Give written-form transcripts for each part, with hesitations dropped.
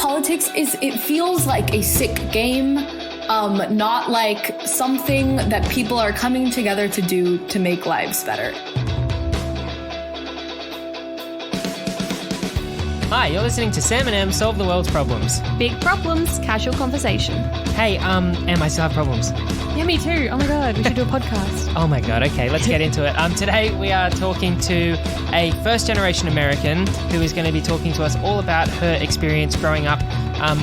politics it feels like a sick game, not like something that people are coming together to do to make lives better. Hi, you're listening to Sam and Em Solve the World's Problems. Big problems, casual conversation. Hey, Em, I still have problems. Yeah, me too. Oh my God, we should do a podcast. Oh my God, okay, let's get into it. Today we are talking to a first-generation American who is going to be talking to us all about her experience growing up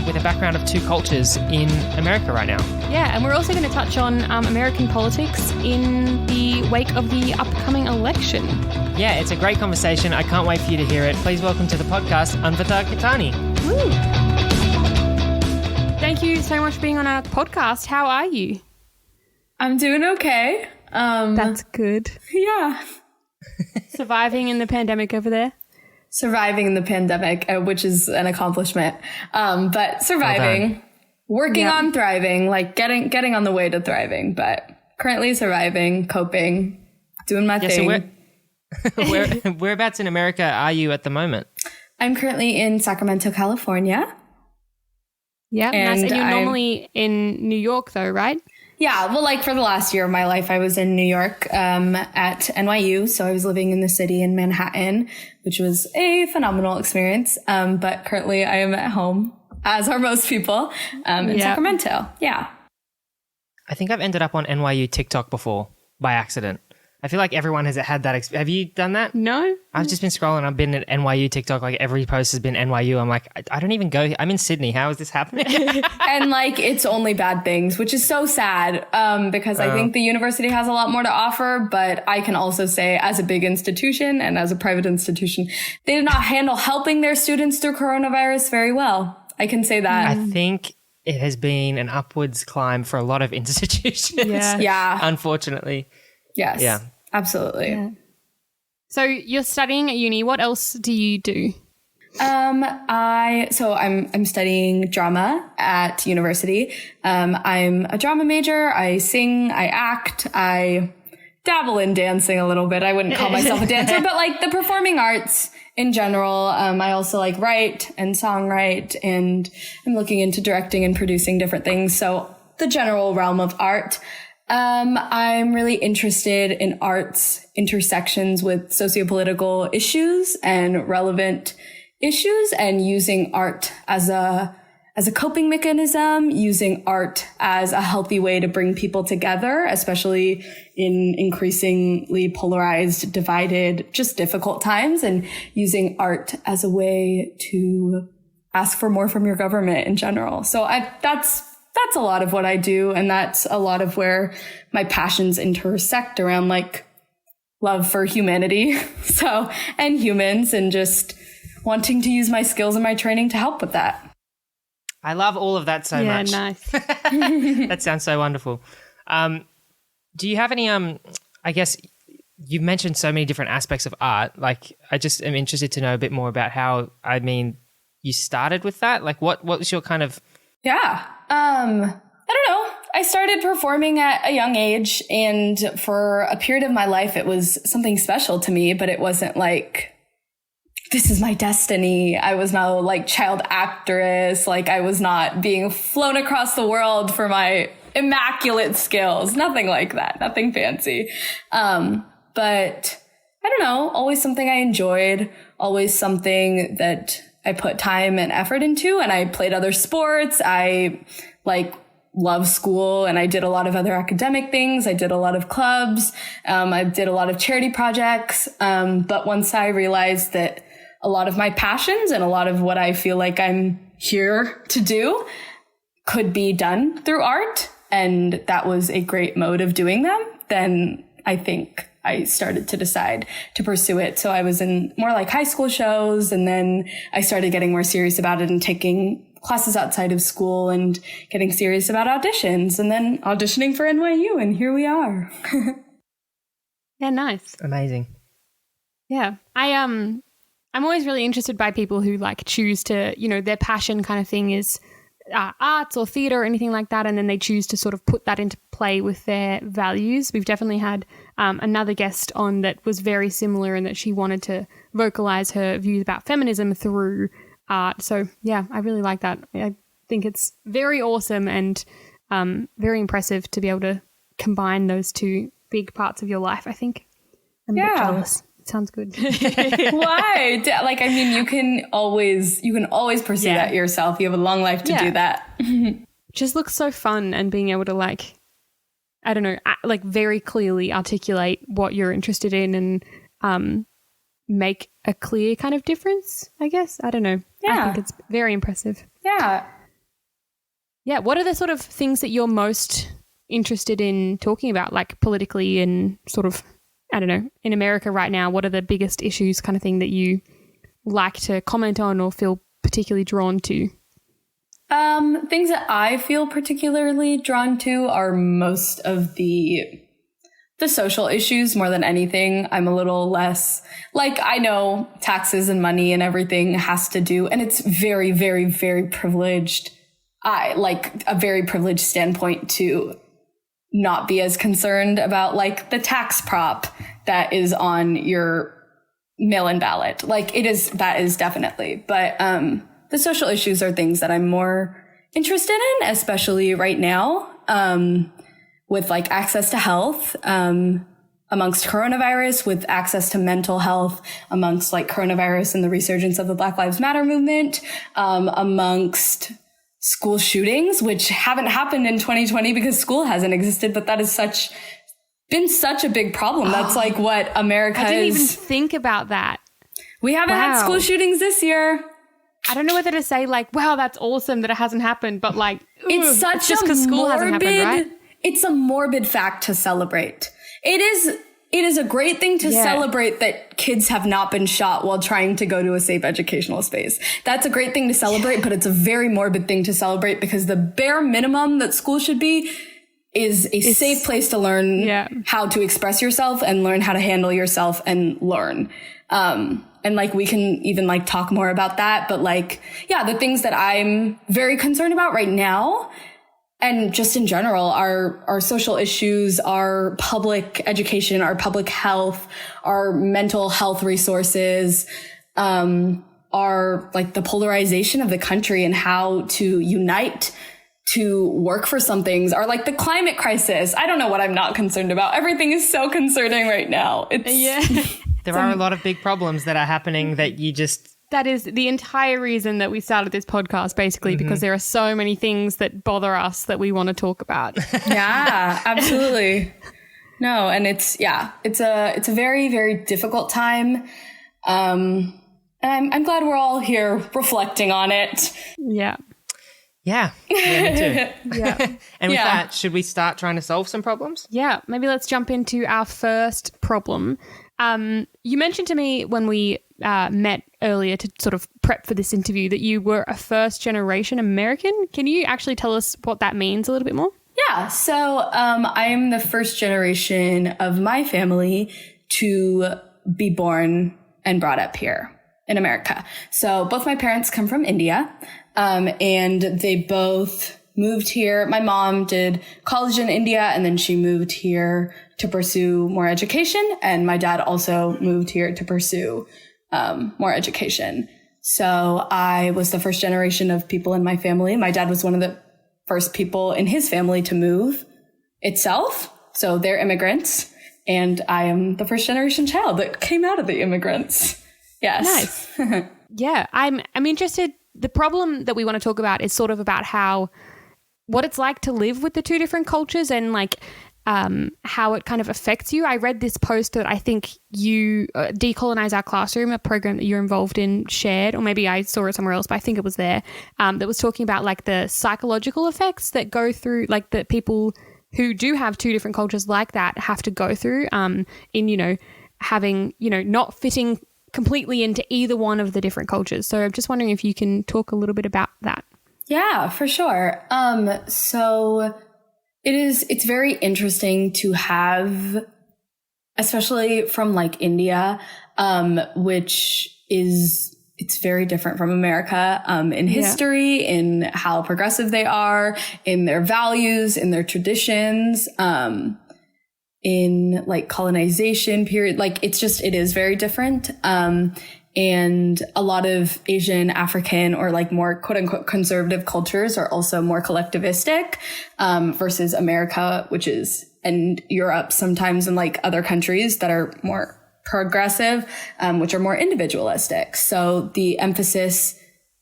with a background of two cultures in America right now. Yeah, and we're also going to touch on American politics in the wake of the upcoming election. Yeah, it's a great conversation. I can't wait for you to hear it. Please welcome to the podcast, Anvita Gattani. Woo. Thank you so much for being on our podcast. How are you? I'm doing okay. That's good. Yeah. Surviving in the pandemic over there? Surviving the pandemic, which is an accomplishment. But surviving, working on thriving, like getting on the way to thriving, but currently surviving, coping, doing my thing. So whereabouts in America are you at the moment? I'm currently in Sacramento, California. Yeah, nice. And you're normally in New York though, right? Yeah, well, like for the last year of my life, I was in New York at NYU. So I was living in the city in Manhattan, which was a phenomenal experience. But currently I am at home, as are most people, in Sacramento. Yeah. I think I've ended up on NYU TikTok before by accident. I feel like everyone has had that experience. Have you done that? No. I've just been scrolling. I've been at NYU TikTok. Like every post has been NYU. I'm like, I don't even go. I'm in Sydney. How is this happening? And like, it's only bad things, which is so sad because I think the university has a lot more to offer. But I can also say as a big institution and as a private institution, they did not handle helping their students through coronavirus very well. I can say that. I think it has been an upwards climb for a lot of institutions. Yeah. Unfortunately. Yes. Yeah. Absolutely. Yeah. So you're studying at uni. What else do you do? I'm studying drama at university. I'm a drama major. I sing, I act, I dabble in dancing a little bit. I wouldn't call myself a dancer, but like the performing arts in general. I also like write and songwrite, and I'm looking into directing and producing different things. So the general realm of art. I'm really interested in art's intersections with sociopolitical issues and relevant issues, and using art as a coping mechanism, using art as a healthy way to bring people together, especially in increasingly polarized, divided, just difficult times, and using art as a way to ask for more from your government in general. So that's a lot of what I do. And that's a lot of where my passions intersect around like love for humanity. And humans, and just wanting to use my skills and my training to help with that. I love all of that so much. Yeah, nice. That sounds so wonderful. Do you have any, I guess you've mentioned so many different aspects of art. Like I just am interested to know a bit more about how, you started with that. Like what was your kind of... Yeah. I don't know. I started performing at a young age, and for a period of my life, it was something special to me, but it wasn't like, this is my destiny. I was no like child actress. Like I was not being flown across the world for my immaculate skills. Nothing like that. Nothing fancy. But I don't know, always something I enjoyed, always something that I put time and effort into, and I played other sports. I love school, and I did a lot of other academic things. I did a lot of clubs. I did a lot of charity projects. But once I realized that a lot of my passions and a lot of what I feel like I'm here to do could be done through art, and that was a great mode of doing them, then I think I started to decide to pursue it. So I was in more like high school shows, and then I started getting more serious about it and taking classes outside of school and getting serious about auditions, and then auditioning for NYU, and here we are. Yeah, nice. Amazing. Yeah. I'm always really interested by people who like choose to, their passion kind of thing is arts or theatre or anything like that, and then they choose to sort of put that into play with their values. We've definitely had another guest on that was very similar in that she wanted to vocalise her views about feminism through art. So yeah, I really like that. I think it's very awesome and very impressive to be able to combine those two big parts of your life, I think. I'm a bit jealous. It sounds good. Why? Like, I mean, you can always pursue that yourself. You have a long life to do that. Just looks so fun, and being able to, like, I don't know, like very clearly articulate what you're interested in and make a clear kind of difference, I guess. I don't know. I think it's very impressive. Yeah. Yeah. What are the sort of things that you're most interested in talking about, like politically and sort of, I don't know, in America right now? What are the biggest issues kind of thing that you like to comment on or feel particularly drawn to? Things that I feel particularly drawn to are most of the social issues more than anything. I'm a little less, like, I know taxes and money and everything has to do, and it's very, very, very privileged. I like a very privileged standpoint to not be as concerned about, like, the tax prop that is on your mail-in ballot. Like, that is definitely, but, the social issues are things that I'm more interested in, especially right now, with, like, access to health, amongst coronavirus, with access to mental health, amongst, like, coronavirus and the resurgence of the Black Lives Matter movement, amongst school shootings, which haven't happened in 2020 because school hasn't existed, but that is been such a big problem. That's like what America is. I didn't even think about that. We haven't had school shootings this year. I don't know whether to say, like, wow, that's awesome that it hasn't happened, but, like, it's just because school hasn't happened, right? It's a morbid fact to celebrate. It is a great thing to celebrate that kids have not been shot while trying to go to a safe educational space. That's a great thing to celebrate, but it's a very morbid thing to celebrate because the bare minimum that school should be is a safe place to learn how to express yourself and learn how to handle yourself and learn. And, like, we can even, like, talk more about that. But, like, yeah, the things that I'm very concerned about right now and just in general are social issues, our public education, our public health, our mental health resources, are, like, the polarization of the country and how to unite to work for some things, are, like, the climate crisis. I don't know what I'm not concerned about. Everything is so concerning right now. There are a lot of big problems that are happening that you just... That is the entire reason that we started this podcast, basically, because there are so many things that bother us that we want to talk about. Yeah, absolutely. No, and it's a very, very difficult time. And I'm glad we're all here reflecting on it. Yeah. Yeah, me too. And with that, should we start trying to solve some problems? Yeah, maybe let's jump into our first problem. You mentioned to me when we met earlier to sort of prep for this interview that you were a first-generation American. Can you actually tell us what that means a little bit more? Yeah, so I am the first generation of my family to be born and brought up here in America. So both my parents come from India, and they both moved here. My mom did college in India, and then she moved here to pursue more education. And my dad also moved here to pursue more education. So I was the first generation of people in my family. My dad was one of the first people in his family to move itself. So they're immigrants. And I am the first generation child that came out of the immigrants. Yes. Nice. Yeah, I'm interested. The problem that we want to talk about is sort of about what it's like to live with the two different cultures and, like, how it kind of affects you. I read this post that I think you, Decolonize Our Classroom, a program that you're involved in, shared, or maybe I saw it somewhere else, but I think it was there, that was talking about, like, the psychological effects that go through, like, that people who do have two different cultures like that have to go through in, having, not fitting completely into either one of the different cultures. So I'm just wondering if you can talk a little bit about that. Yeah, for sure. So it's very interesting to have, especially from, like, India, which it's very different from America, in history, in how progressive they are, in their values, in their traditions, in, like, colonization period. Like, it is very different. And And a lot of Asian, African, or like more quote unquote conservative cultures are also more collectivistic, versus America, and Europe sometimes, and like other countries that are more progressive, which are more individualistic. So the emphasis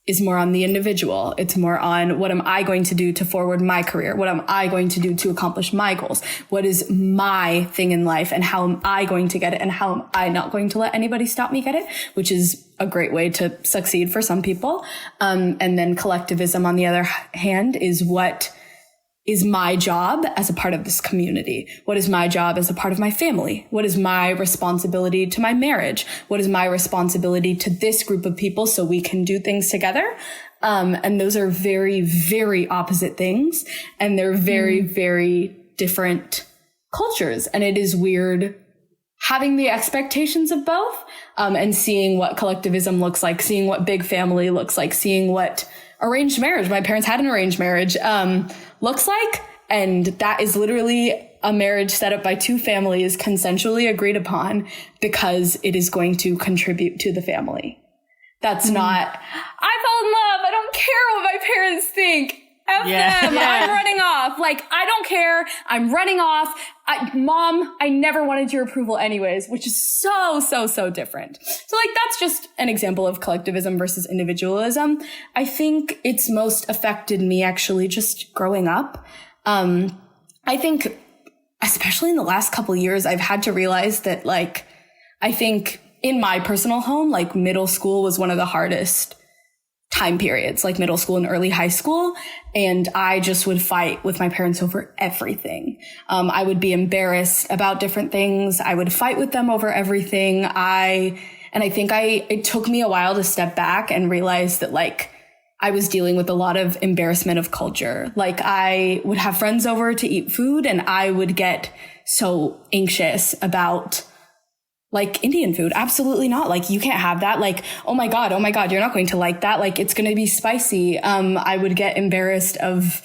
is more on the individual. It's more on, what am I going to do to forward my career? What am I going to do to accomplish my goals? What is my thing in life, and how am I going to get it? And how am I not going to let anybody stop me get it? Which is a great way to succeed for some people. And then collectivism, on the other hand, is what is my job as a part of this community? What is my job as a part of my family? What is my responsibility to my marriage? What is my responsibility to this group of people so we can do things together? And those are very, very opposite things. And they're very, very different cultures. And it is weird having the expectations of both, and seeing what collectivism looks like, seeing what big family looks like, seeing what arranged marriage — my parents had an arranged marriage — looks like. And that is literally a marriage set up by two families, consensually agreed upon, because it is going to contribute to the family. That's not, I fell in love, I don't care what my parents think. F them. I'm running off. Like, I don't care. I'm running off. Mom, I never wanted your approval anyways, which is so different. So like, that's just an example of collectivism versus individualism. I think it's most affected me actually just growing up. I think especially in the last couple years, I've had to realize that, like, I think in my personal home, like, middle school was one of the hardest time periods, like middle school and early high school. And I just would fight with my parents over everything. I would be embarrassed about different things. I would fight with them over everything. I think it took me a while to step back and realize that, like, I was dealing with a lot of embarrassment of culture. Like, I would have friends over to eat food, and I would get so anxious about, like, Indian food. Absolutely not. Like, you can't have that. Like, oh my God, you're not going to like that. Like, it's going to be spicy. I would get embarrassed of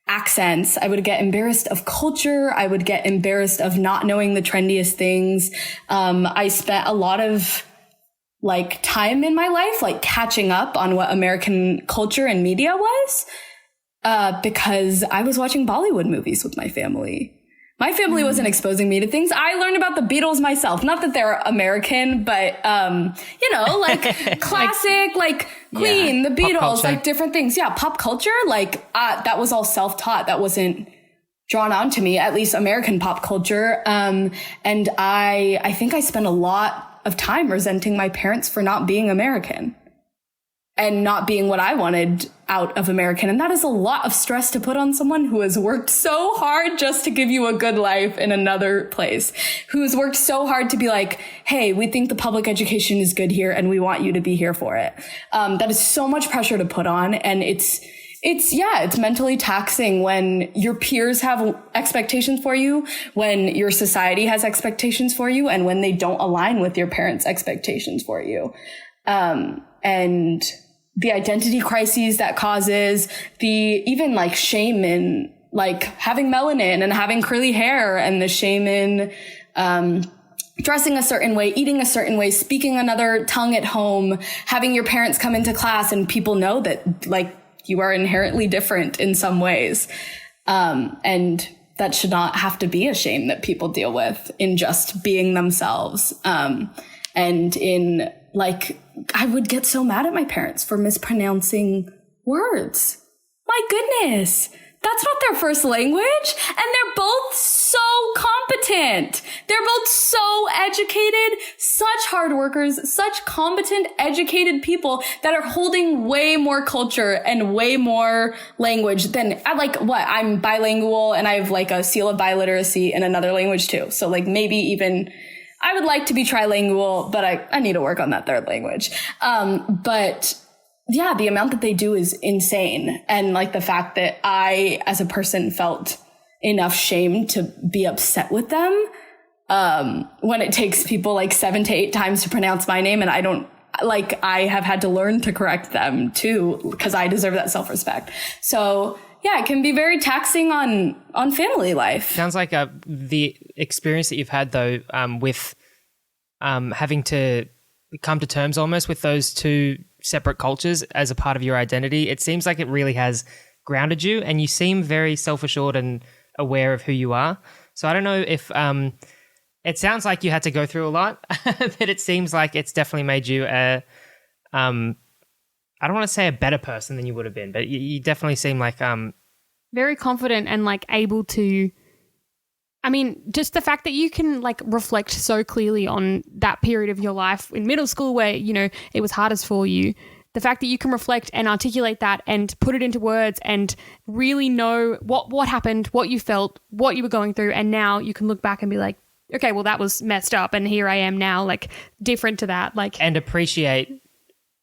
accents. I would get embarrassed of culture. I would get embarrassed of not knowing the trendiest things. I spent a lot of, like, time in my life, like, catching up on what American culture and media was, because I was watching Bollywood movies with my family. My family wasn't exposing me to things. I learned about the Beatles myself. Not that they're American, but, like, classic, like, Queen, the Beatles, like, different things. Yeah, pop culture, like, that was all self-taught. That wasn't drawn on to me, at least American pop culture. And I think I spent a lot of time resenting my parents for not being American and not being what I wanted out of American. And that is a lot of stress to put on someone who has worked so hard just to give you a good life in another place, who's worked so hard to be like, hey, we think the public education is good here and we want you to be here for it. That is so much pressure to put on. And it's mentally taxing when your peers have expectations for you, when your society has expectations for you, and when they don't align with your parents' expectations for you. And the identity crises that causes, even like shame in, like, having melanin and having curly hair, and the shame in, dressing a certain way, eating a certain way, speaking another tongue at home, having your parents come into class and people know that, like, you are inherently different in some ways. And that should not have to be a shame that people deal with in just being themselves. And in, like, I would get so mad at my parents for mispronouncing words. My goodness, that's not their first language. And they're both so competent. They're both so educated, such hard workers, such competent, educated people that are holding way more culture and way more language than I'm bilingual and I have, like, a seal of biliteracy in another language too. So, like, maybe even I would like to be trilingual, but I need to work on that third language. But yeah, the amount that they do is insane. And, like, the fact that I, as a person, felt enough shame to be upset with them, when it takes people like 7 to 8 times to pronounce my name, and I have had to learn to correct them too, because I deserve that self-respect. So yeah, it can be very taxing on family life. Sounds like the experience that you've had, though, with having to come to terms almost with those two separate cultures as a part of your identity, it seems like it really has grounded you, and you seem very self-assured and aware of who you are. So I don't know if it sounds like you had to go through a lot, but it seems like it's definitely made you a I don't want to say a better person than you would have been, but you definitely seem like very confident and like able to, I mean, just the fact that you can like reflect so clearly on that period of your life in middle school where, you know, it was hardest for you. The fact that you can reflect and articulate that and put it into words and really know what happened, what you felt, what you were going through, and now you can look back and be like, okay, well, that was messed up, and here I am now, like different to that, like, and appreciate,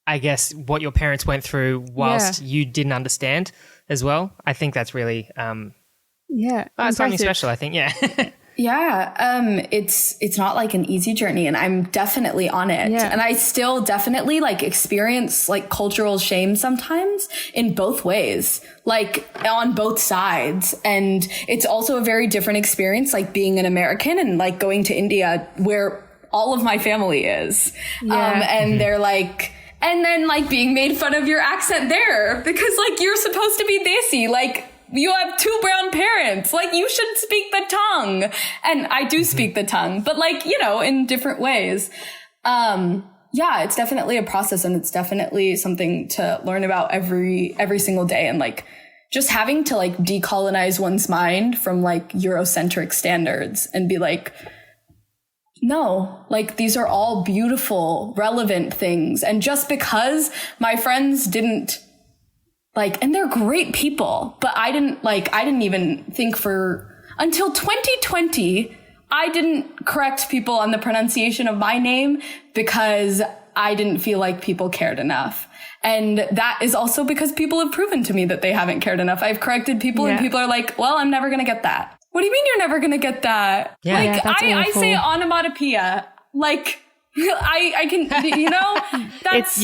I guess, what your parents went through whilst you didn't understand as well. I think that's really it's something special, I think. It's not like an easy journey, and I'm definitely on it. And I still definitely like experience like cultural shame sometimes in both ways, like on both sides. And it's also a very different experience, like being an American and like going to India where all of my family is. And they're like, and then like being made fun of your accent there because like you're supposed to be desi, like you have two brown parents, like you should speak the tongue. And I do speak the tongue, but like, you know, in different ways. It's definitely a process, and it's definitely something to learn about every single day. And like just having to like decolonize one's mind from like Eurocentric standards and be like, no, like these are all beautiful, relevant things. And just because my friends didn't like, and they're great people, but I didn't even think until 2020, I didn't correct people on the pronunciation of my name because I didn't feel like people cared enough. And that is also because people have proven to me that they haven't cared enough. I've corrected people and people are like, well, I'm never going to get that. What do you mean you're never going to get that? Like, I say onomatopoeia, like, I can, you know, that's,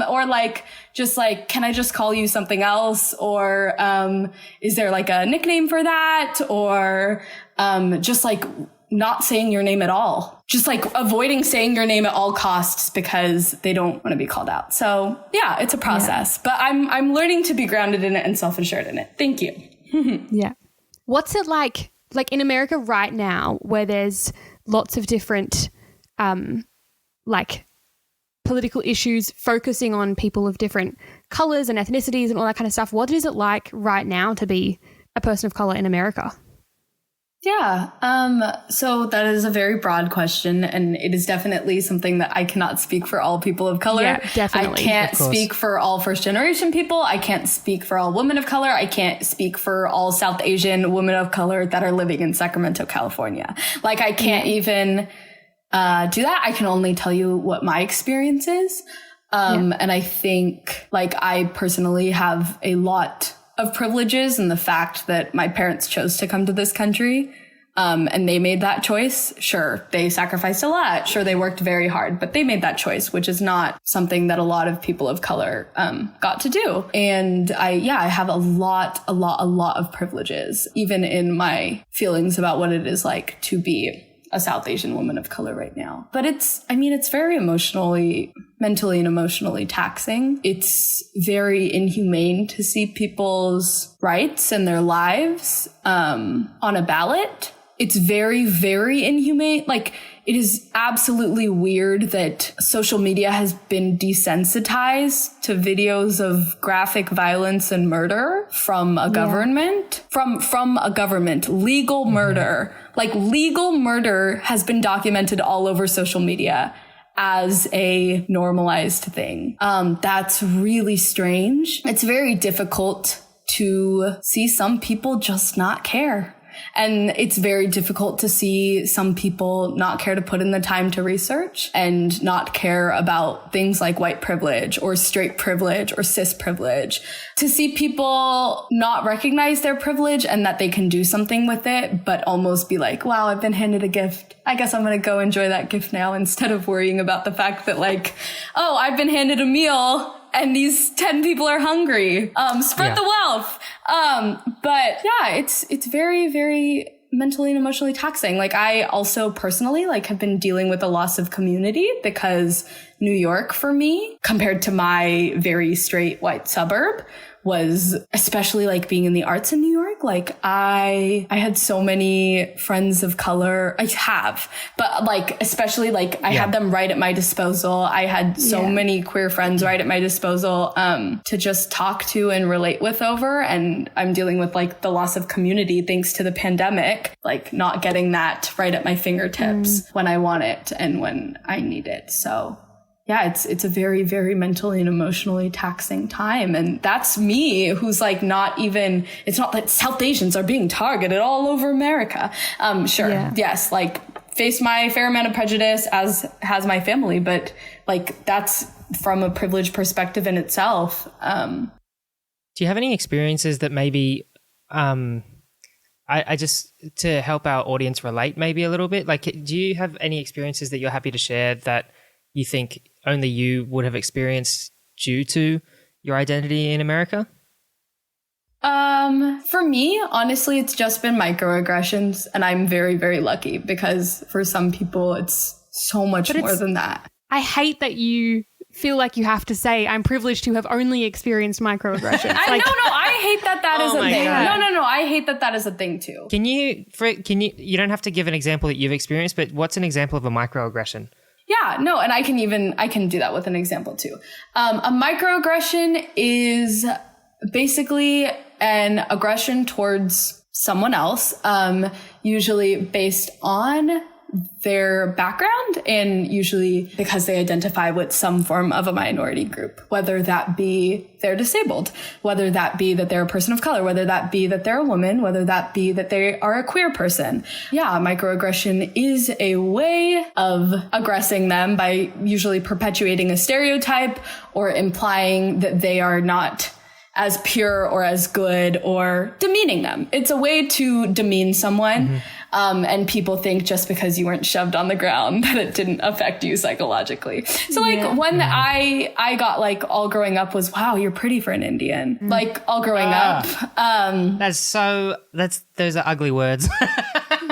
or like, just like, can I just call you something else? Or, is there like a nickname for that? Or, just like not saying your name at all, just like avoiding saying your name at all costs because they don't want to be called out. So yeah, it's a process, but I'm learning to be grounded in it and self-assured in it. Thank you. What's it like in America right now where there's lots of different, like political issues focusing on people of different colors and ethnicities and all that kind of stuff? What is it like right now to be a person of color in America? So that is a very broad question, and it is definitely something that I cannot speak for all people of color. Yeah, definitely. I can't speak for all first generation people. I can't speak for all women of color. I can't speak for all South Asian women of color that are living in Sacramento, California. Like I can't even do that. I can only tell you what my experience is. And I think like I personally have a lot of privileges in the fact that my parents chose to come to this country. And they made that choice. Sure, they sacrificed a lot. Sure, they worked very hard, but they made that choice, which is not something that a lot of people of color got to do. And I have a lot of privileges, even in my feelings about what it is like to be a South Asian woman of color right now. But it's very mentally and emotionally taxing. It's very inhumane to see people's rights and their lives on a ballot. It's very, very inhumane. Like, it is absolutely weird that social media has been desensitized to videos of graphic violence and murder from a government, from a government, legal murder. Like, legal murder has been documented all over social media as a normalized thing. That's really strange. It's very difficult to see some people just not care. And it's very difficult to see some people not care to put in the time to research and not care about things like white privilege or straight privilege or cis privilege. To see people not recognize their privilege and that they can do something with it, but almost be like, wow, I've been handed a gift. I guess I'm going to go enjoy that gift now, instead of worrying about the fact that like, oh, I've been handed a meal and these 10 people are hungry. Spread the wealth. But yeah, it's very, very mentally and emotionally taxing. Like I also personally like have been dealing with a loss of community because New York for me, compared to my very straight white suburb, was especially like being in the arts in New York. Like I had so many friends of color. I have, but like, especially like I had them right at my disposal. I had so many queer friends right at my disposal, to just talk to and relate with over. And I'm dealing with like the loss of community thanks to the pandemic, like not getting that right at my fingertips when I want it and when I need it. So yeah, it's a very, very mentally and emotionally taxing time. And that's me who's like not even, it's not that South Asians are being targeted all over America. Sure. Yeah. Yes. Like face my fair amount of prejudice as has my family, but like that's from a privileged perspective in itself. Do you have any experiences that maybe, I just, to help our audience relate maybe a little bit, like, do you have any experiences that you're happy to share that you think only you would have experienced due to your identity in America? For me, honestly, it's just been microaggressions, and I'm very, very lucky because for some people it's so much more than that. I hate that you feel like you have to say I'm privileged to have only experienced microaggressions. I hate that is a thing. God. No, I hate that is a thing too. Can you don't have to give an example that you've experienced, but what's an example of a microaggression? Yeah, no, and I can do that with an example too. A microaggression is basically an aggression towards someone else, usually based on their background and usually because they identify with some form of a minority group, whether that be they're disabled, whether that be that they're a person of color, whether that be that they're a woman, whether that be that they are a queer person. Yeah, microaggression is a way of aggressing them by usually perpetuating a stereotype or implying that they are not as pure or as good or demeaning them. It's a way to demean someone. Mm-hmm. And people think just because you weren't shoved on the ground that it didn't affect you psychologically. So like one that I got like all growing up was, wow, you're pretty for an Indian. Like all growing up. Those are ugly words.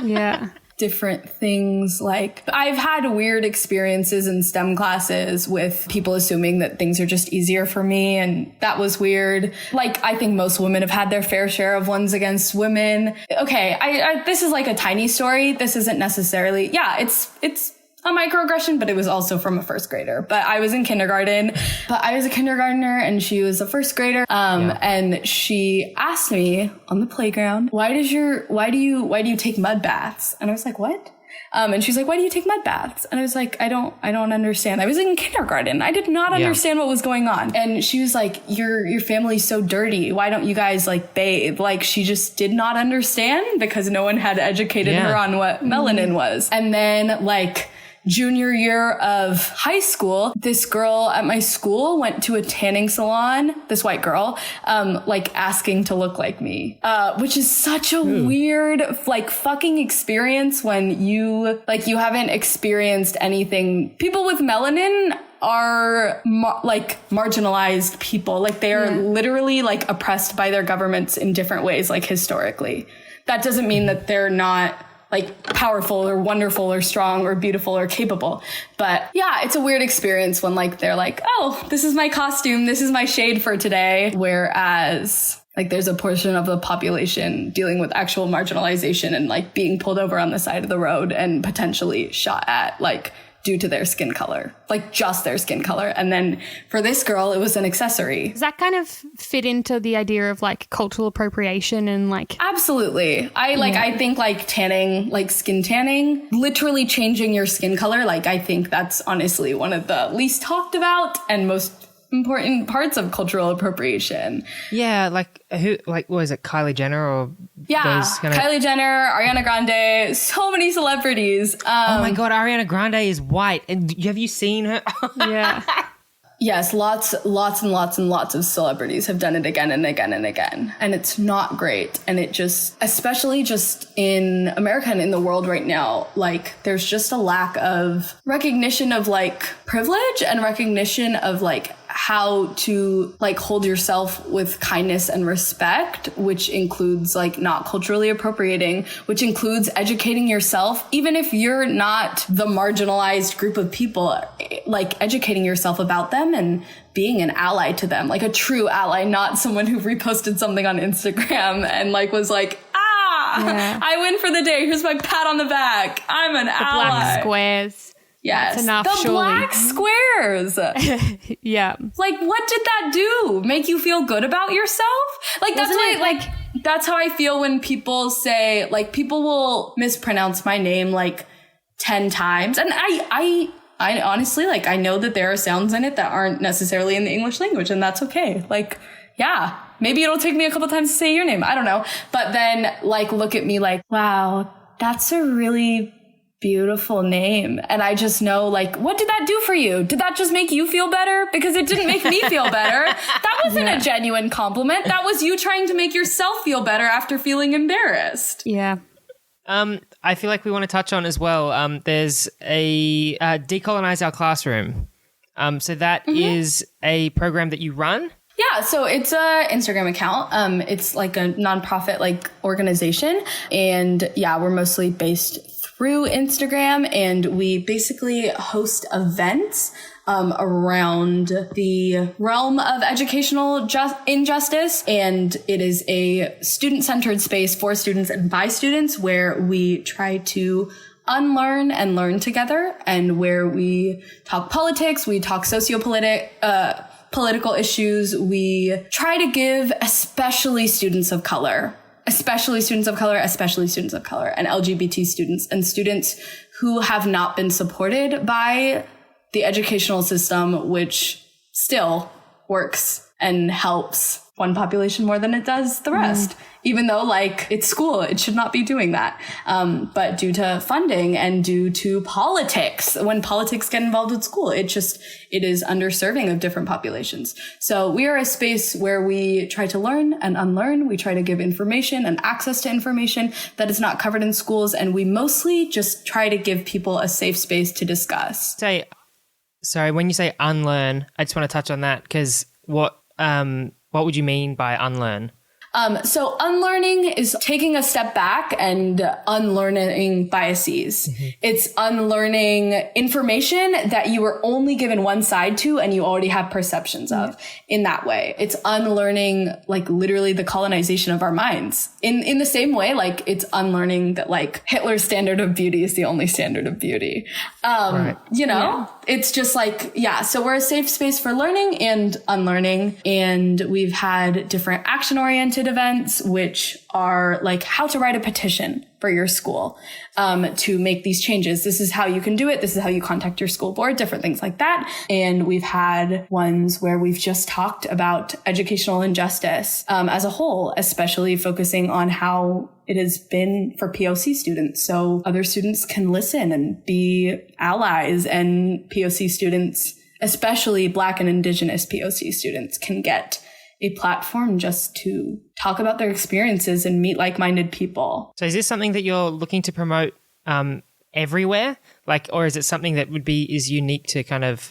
Yeah. Different things. Like I've had weird experiences in STEM classes with people assuming that things are just easier for me. And that was weird. Like I think most women have had their fair share of ones against women. Okay. I this is like a tiny story. This isn't necessarily, it's a microaggression, but it was also from a first grader. But I was in kindergarten, but I was a kindergartner and she was a first grader. And she asked me on the playground, why do you take mud baths? And I was like, what? And she's like, why do you take mud baths? And I was like, I don't understand. I was in kindergarten. I did not understand what was going on. And she was like, your family's so dirty. Why don't you guys like bathe? Like she just did not understand because no one had educated her on what melanin was. And then like junior year of high school, this girl at my school went to a tanning salon, this white girl, like asking to look like me, which is such a weird, like fucking experience when you haven't experienced anything. People with melanin are marginalized people. Like they are literally like oppressed by their governments in different ways, like historically. That doesn't mean that they're not like powerful or wonderful or strong or beautiful or capable. But yeah, it's a weird experience when like they're like, oh, this is my costume. This is my shade for today. Whereas like there's a portion of the population dealing with actual marginalization and like being pulled over on the side of the road and potentially shot at like due to their skin color, like just their skin color. And then for this girl, it was an accessory. Does that kind of fit into the idea of like cultural appropriation and like? Absolutely. I think like tanning, like skin tanning, literally changing your skin color. Like I think that's honestly one of the least talked about and most important parts of cultural appropriation. Yeah, what was it, Kylie Jenner or Kylie Jenner, Ariana Grande, so many celebrities. Oh my god, Ariana Grande is white, and have you seen her? Yeah. Yes, lots and lots of celebrities have done it again and again and again. And it's not great. And it just, especially just in America and in the world right now, like there's just a lack of recognition of like privilege and recognition of like how to like hold yourself with kindness and respect, which includes like not culturally appropriating, which includes educating yourself, even if you're not the marginalized group of people, like educating yourself about them and being an ally to them, like a true ally, not someone who reposted something on Instagram and like was like, I win for the day. Here's my pat on the back. I'm an ally. Black squares. Yes. That's enough, the surely. black squares. Yeah. Like, what did that do? Make you feel good about yourself? Like, that's why, like, that's how I feel when people say, like, people will mispronounce my name like 10 times. And I honestly, like, I know that there are sounds in it that aren't necessarily in the English language, and that's okay. Like, yeah, maybe it'll take me a couple times to say your name. I don't know. But then, like, look at me like, wow, that's a really beautiful name. And I just know, like, what did that do for you? Did that just make you feel better? Because it didn't make me feel better. That wasn't a genuine compliment. That was you trying to make yourself feel better after feeling embarrassed. Yeah. I feel like we want to touch on as well. There's a Decolonize Our Classroom. So that is a program that you run. Yeah, so it's a Instagram account. It's like a nonprofit like organization, and yeah, we're mostly based through Instagram, and we basically host events around the realm of educational injustice. And it is a student-centered space for students and by students where we try to unlearn and learn together, and where we talk politics, we talk political issues. We try to give especially students of color, and LGBT students and students who have not been supported by the educational system, which still works and helps one population more than it does the rest. Even though, like, it's school, it should not be doing that. But due to funding and due to politics, when politics get involved with school, it is underserving of different populations. So we are a space where we try to learn and unlearn. We try to give information and access to information that is not covered in schools. And we mostly just try to give people a safe space to discuss. Sorry, when you say unlearn, I just want to touch on that, because what would you mean by unlearn? So unlearning is taking a step back and unlearning biases. It's unlearning information that you were only given one side to and you already have perceptions of in that way. It's unlearning, like, literally the colonization of our minds. In the same way, like, it's unlearning that, like, Hitler's standard of beauty is the only standard of beauty. You know, it's just like, so we're a safe space for learning and unlearning. And we've had different action-oriented events, which are like how to write a petition for your school to make these changes. This is how you can do it. This is how you contact your school board, different things like that. And we've had ones where we've just talked about educational injustice as a whole, especially focusing on how it has been for POC students. So other students can listen and be allies, and POC students, especially Black and Indigenous POC students, can get a platform just to talk about their experiences and meet like-minded people. So is this something that you're looking to promote everywhere? Like, or is it something that is unique to kind of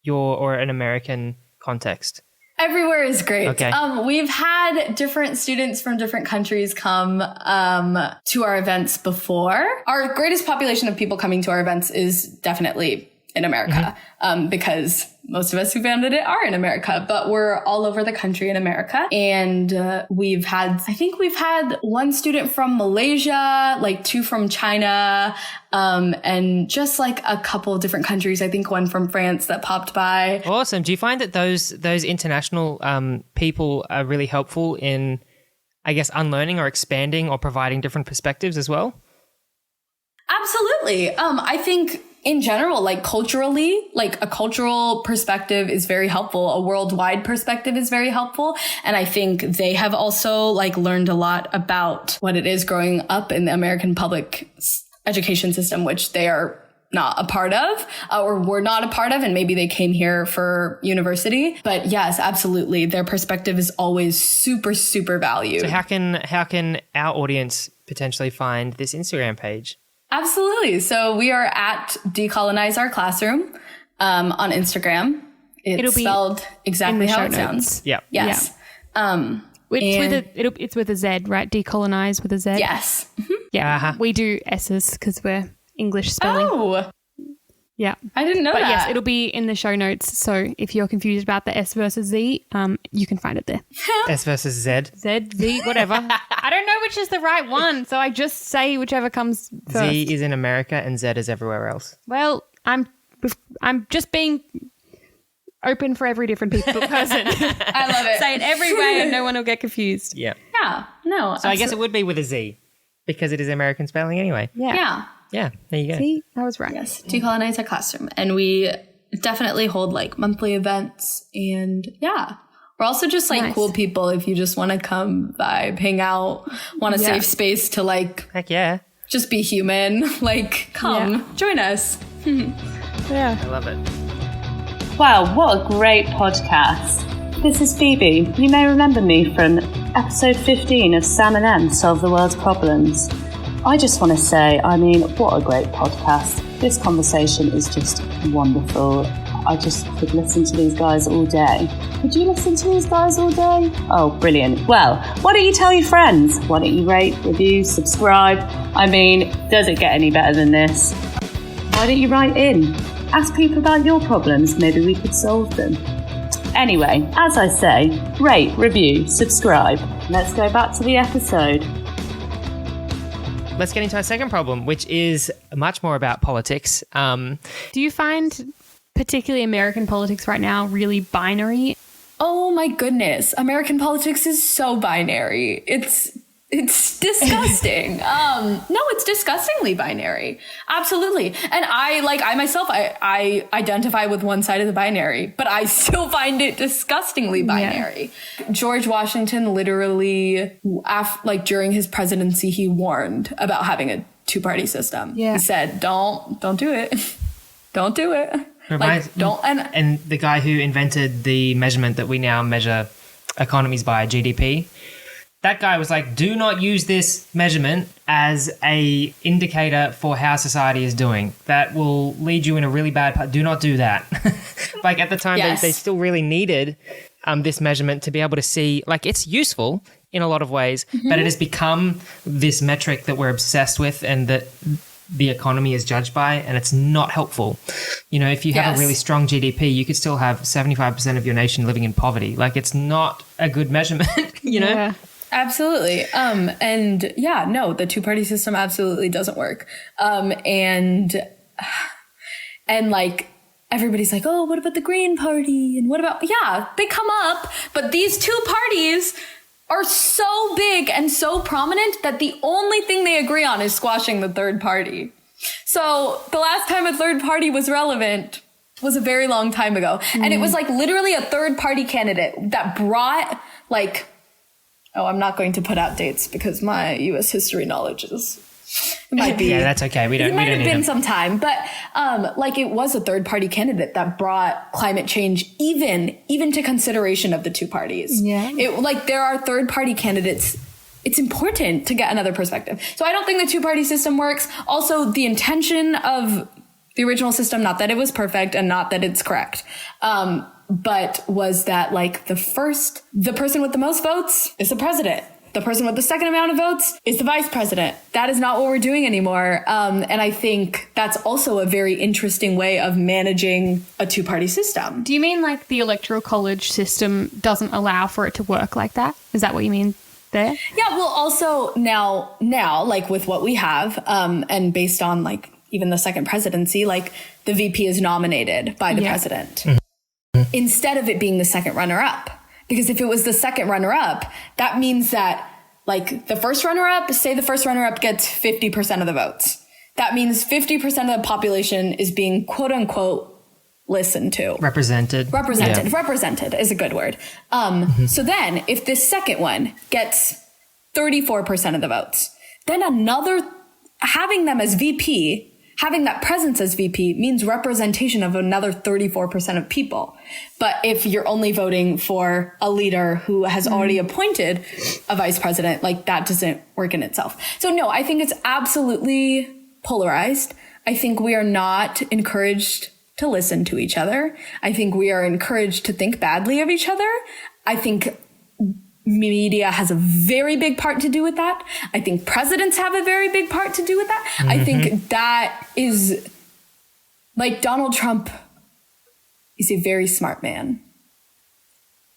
your or an American context? Everywhere is great. Okay. We've had different students from different countries come to our events before. Our greatest population of people coming to our events is definitely in America, because most of us who founded it are in America, but we're all over the country in America. And we've had one student from Malaysia, like 2 from China, and just like a couple of different countries. I think one from France that popped by. Awesome. Do you find that those international people are really helpful in, I guess, unlearning or expanding or providing different perspectives as well? Absolutely. I think in general, like culturally, like a cultural perspective is very helpful. A worldwide perspective is very helpful. And I think they have also like learned a lot about what it is growing up in the American public education system, which they are not a part of, or were not a part of, and maybe they came here for university. But yes, absolutely. Their perspective is always super, super valued. So how can our audience potentially find this Instagram page? Absolutely. So we are at Decolonize Our Classroom on Instagram. It's spelled exactly how it sounds. Yeah. Yes. Yeah. It's with a Z, right? Decolonize with a Z. Yes. Mm-hmm. Yeah. We do S's because we're English spelling. Oh. Yeah. I didn't know but that. Yes, it'll be in the show notes. So if you're confused about the S versus Z, you can find it there. S versus Z. Z, Z, whatever. I don't know which is the right one, so I just say whichever comes first. Z is in America and Z is everywhere else. Well, I'm just being open for every different person. I love it. Say it every way and no one will get confused. Yeah. Yeah. No. So I guess it would be with a Z because it is American spelling anyway. Yeah. Yeah, there you go. See, I was right. Yes, Decolonize our classroom. And we definitely hold like monthly events. And yeah, we're also just like cool people if you just want to come vibe, hang out, want a safe space to like, heck yeah, just be human. Like, come, join us. Yeah. I love it. Wow, what a great podcast. This is Phoebe. You may remember me from episode 15 of Sam and Em Solve the World's Problems. I just want to say, what a great podcast. This conversation is just wonderful. I just could listen to these guys all day. Could you listen to these guys all day? Oh, brilliant. Well, why don't you tell your friends? Why don't you rate, review, subscribe? Does it get any better than this? Why don't you write in? Ask people about your problems. Maybe we could solve them. Anyway, as I say, rate, review, subscribe. Let's go back to the episode. Let's get into our second problem, which is much more about politics. Do you find particularly American politics right now really binary? Oh my goodness. American politics is so binary. It's disgusting. No, it's disgustingly binary. Absolutely. And I myself identify with one side of the binary, but I still find it disgustingly binary. Yeah. George Washington literally, during his presidency, he warned about having a two-party system. Yeah. He said, don't do it. Don't do it. And the guy who invented the measurement that we now measure economies by, GDP, that guy was like, do not use this measurement as a indicator for how society is doing. That will lead you in a really bad path. Do not do that. At the time, they still really needed this measurement to be able to see, it's useful in a lot of ways, but it has become this metric that we're obsessed with and that the economy is judged by, and it's not helpful. If you have a really strong GDP, you could still have 75% of your nation living in poverty. It's not a good measurement, know? Yeah. Absolutely. The two-party system absolutely doesn't work. And everybody's like, oh, what about the Green Party? And what about, they come up, but these two parties are so big and so prominent that the only thing they agree on is squashing the third party. So the last time a third party was relevant was a very long time ago. And it was literally a third party candidate that brought I'm not going to put out dates because my U.S. history knowledge might be. Yeah, that's okay. We don't. It might have been some time, but it was a third party candidate that brought climate change even to consideration of the two parties. Yeah, there are third party candidates. It's important to get another perspective. So I don't think the two party system works. Also, the intention of the original system, not that it was perfect and not that it's correct. But was that the person with the most votes is the president. The person with the second amount of votes is the vice president. That is not what we're doing anymore. And I think that's also a very interesting way of managing a two-party system. Do you mean the electoral college system doesn't allow for it to work like that? Is that what you mean there? Yeah, well, also now with what we have, and based on even the second presidency, the VP is nominated by the president. Mm-hmm. Instead of it being the second runner-up. Because if it was the second runner-up, that means that, the first runner-up, say the first runner-up gets 50% of the votes. That means 50% of the population is being, quote-unquote, listened to. Represented. Yeah. Represented is a good word. So then, if this second one gets 34% of the votes, then having them as VP, having that presence as VP means representation of another 34% of people. But if you're only voting for a leader who has already appointed a vice president, that doesn't work in itself. So no, I think it's absolutely polarized. I think we are not encouraged to listen to each other. I think we are encouraged to think badly of each other. I think media has a very big part to do with that. I think presidents have a very big part to do with that. Mm-hmm. I think that is, like, Donald Trump is a very smart man.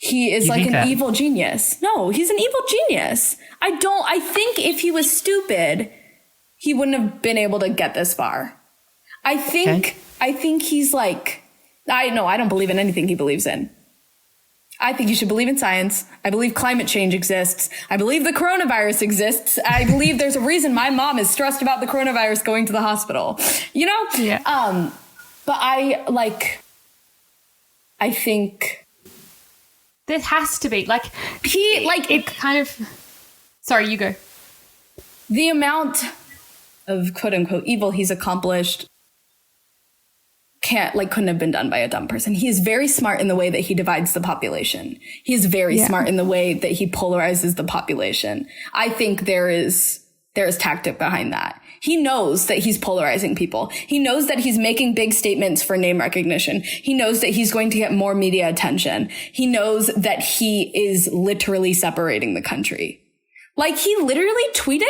He is like an evil genius. No, he's an evil genius. I think if he was stupid, he wouldn't have been able to get this far. I think he's like, I don't believe in anything he believes in. I think you should believe in science. I believe climate change exists. I believe the coronavirus exists. I believe there's a reason my mom is stressed about the coronavirus going to the hospital, you know? Yeah. But I think there has to be it kind of, sorry, you go. The amount of quote unquote evil he's accomplished couldn't have been done by a dumb person. He is very smart in the way that he divides the population. He is very smart in the way that he polarizes the population. I think there is tactic behind that. He knows that he's polarizing people. He knows that he's making big statements for name recognition. He knows that he's going to get more media attention. He knows that he is literally separating the country. Like, he literally tweeted,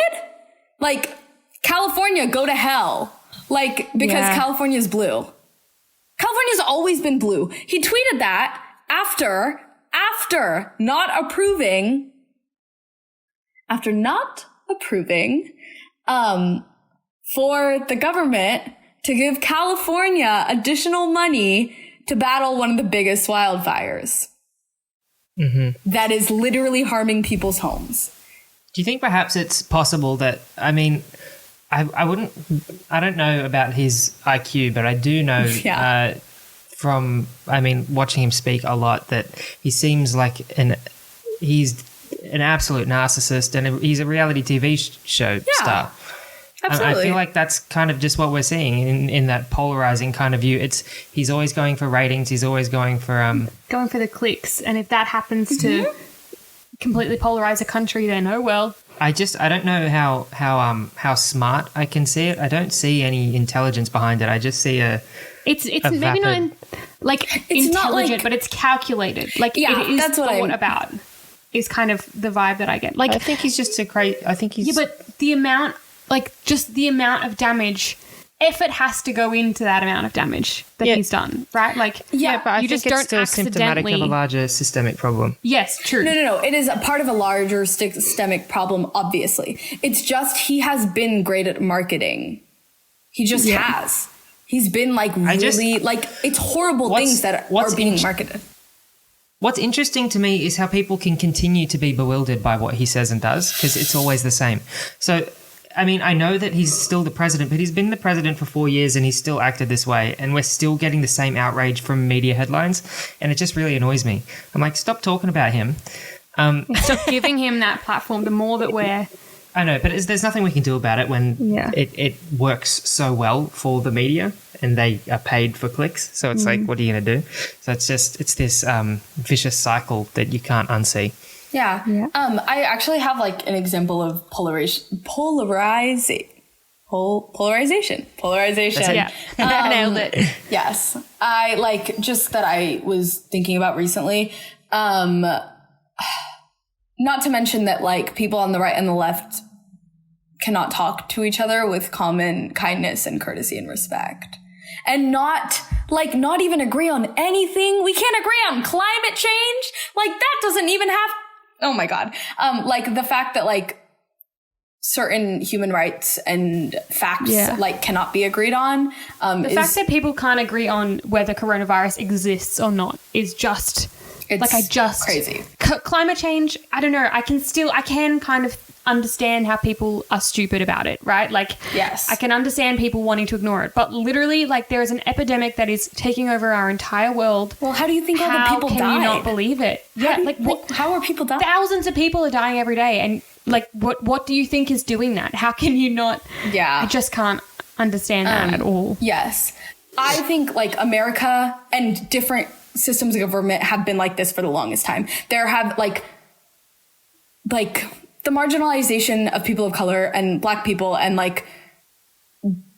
like, California, go to hell. Like, because California's blue. California's always been blue. He tweeted that after not approving for the government to give California additional money to battle one of the biggest wildfires. Mm-hmm. That is literally harming people's homes. Do you think perhaps it's possible that, I mean, I don't know about his IQ, but I do know from watching him speak a lot that he seems like he's an absolute narcissist, and he's a reality TV show star. Absolutely. I feel like that's kind of just what we're seeing in that polarizing kind of view. He's always going for ratings. He's always going for the clicks, and if that happens to completely polarize a country, then oh well. I don't know how smart I can see it. I don't see any intelligence behind it. I just see it's maybe not it's intelligent, but it's calculated. Like, it is that's what thought about. Is kind of the vibe that I get. Like, I think he's just but the amount, just the amount of damage, effort has to go into that amount of damage that he's done, right? Like, but I think it's still symptomatic of a larger systemic problem. Yes, true. No. It is a part of a larger systemic problem, obviously. It's just he has been great at marketing. He just has. He's been it's horrible things that are being marketed. What's interesting to me is how people can continue to be bewildered by what he says and does, because it's always the same. So, I mean, I know that he's still the president, but he's been the president for 4 years and he's still acted this way, and we're still getting the same outrage from media headlines, and it just really annoys me. I'm like, stop talking about him. Stop giving him that platform. The more that we're... I know, but there's nothing we can do about it when it works so well for the media and they are paid for clicks. So it's like, what are you going to do? So it's this vicious cycle that you can't unsee. Yeah. I actually have an example of polarization. Yeah. Nailed it. Yes. I just that I was thinking about recently. Not to mention that people on the right and the left cannot talk to each other with common kindness and courtesy and respect, and not even agree on anything. We can't agree on climate change. That doesn't even have, oh my God. The fact that certain human rights and facts cannot be agreed on. The fact that people can't agree on whether coronavirus exists or not is just crazy. Climate change, I don't know. I can kind of understand how people are stupid about it, right? Yes. I can understand people wanting to ignore it, but literally, there is an epidemic that is taking over our entire world. Well, how do you think all the people died? How can you not believe it? How are people dying? Thousands of people are dying every day, and what do you think is doing that? How can you not? Yeah. I just can't understand that at all. Yes. I think America and different systems of government have been like this for the longest time. There have the marginalization of people of color and Black people and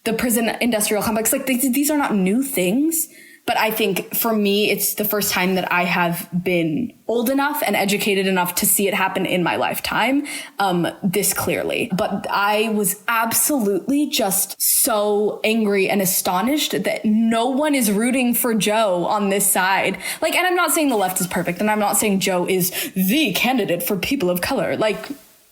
the prison industrial complex. Like these are not new things. But I think for me, it's the first time that I have been old enough and educated enough to see it happen in my lifetime, this clearly. But I was absolutely just so angry and astonished that no one is rooting for Joe on this side. Like, and I'm not saying the left is perfect, and I'm not saying Joe is the candidate for people of color. Like,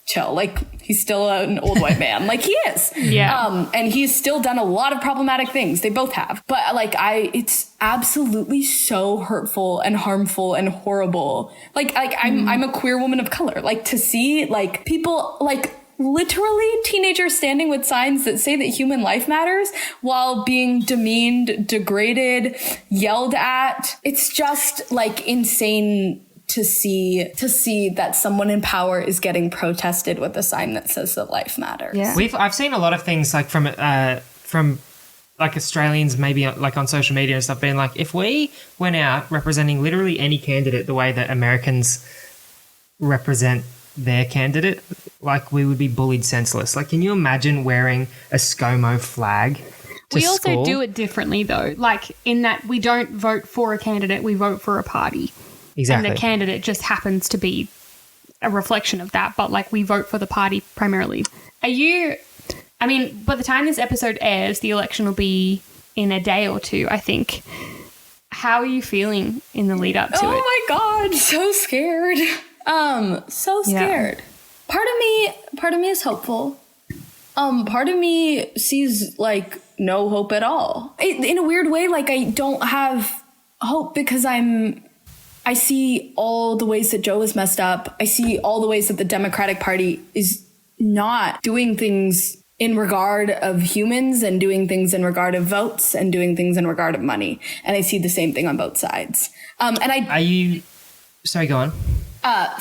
chill. Like, he's still an old white man. Like, he is. Yeah. And he's still done a lot of problematic things. They both have. But like, it's absolutely so hurtful and harmful and horrible. Like I'm a queer woman of color. Like, to see like people, like literally teenagers standing with signs that say that human life matters while being demeaned, degraded, yelled at. It's just like insane to see that someone in power is getting protested with a sign that says that life matters. Yeah. I've seen a lot of things like from like Australians maybe like on social media and stuff being like, if we went out representing literally any candidate the way that Americans represent their candidate, like we would be bullied senseless. Like, can you imagine wearing a ScoMo flag to We also school? do it differently though. Like, in that we don't vote for a candidate, we vote for a party. Exactly. And the candidate just happens to be a reflection of that, but like we vote for the party primarily. By the time this episode airs, the election will be in a day or two, I think. How are you feeling in the lead up to it? Oh my God, so scared. So scared. Yeah. Part of me is hopeful. Part of me sees like no hope at all. In a weird way, like I don't have hope because I see all the ways that Joe is messed up. I see all the ways that the Democratic Party is not doing things in regard of humans and doing things in regard of votes and doing things in regard of money. And I see the same thing on both sides. Sorry, go on. I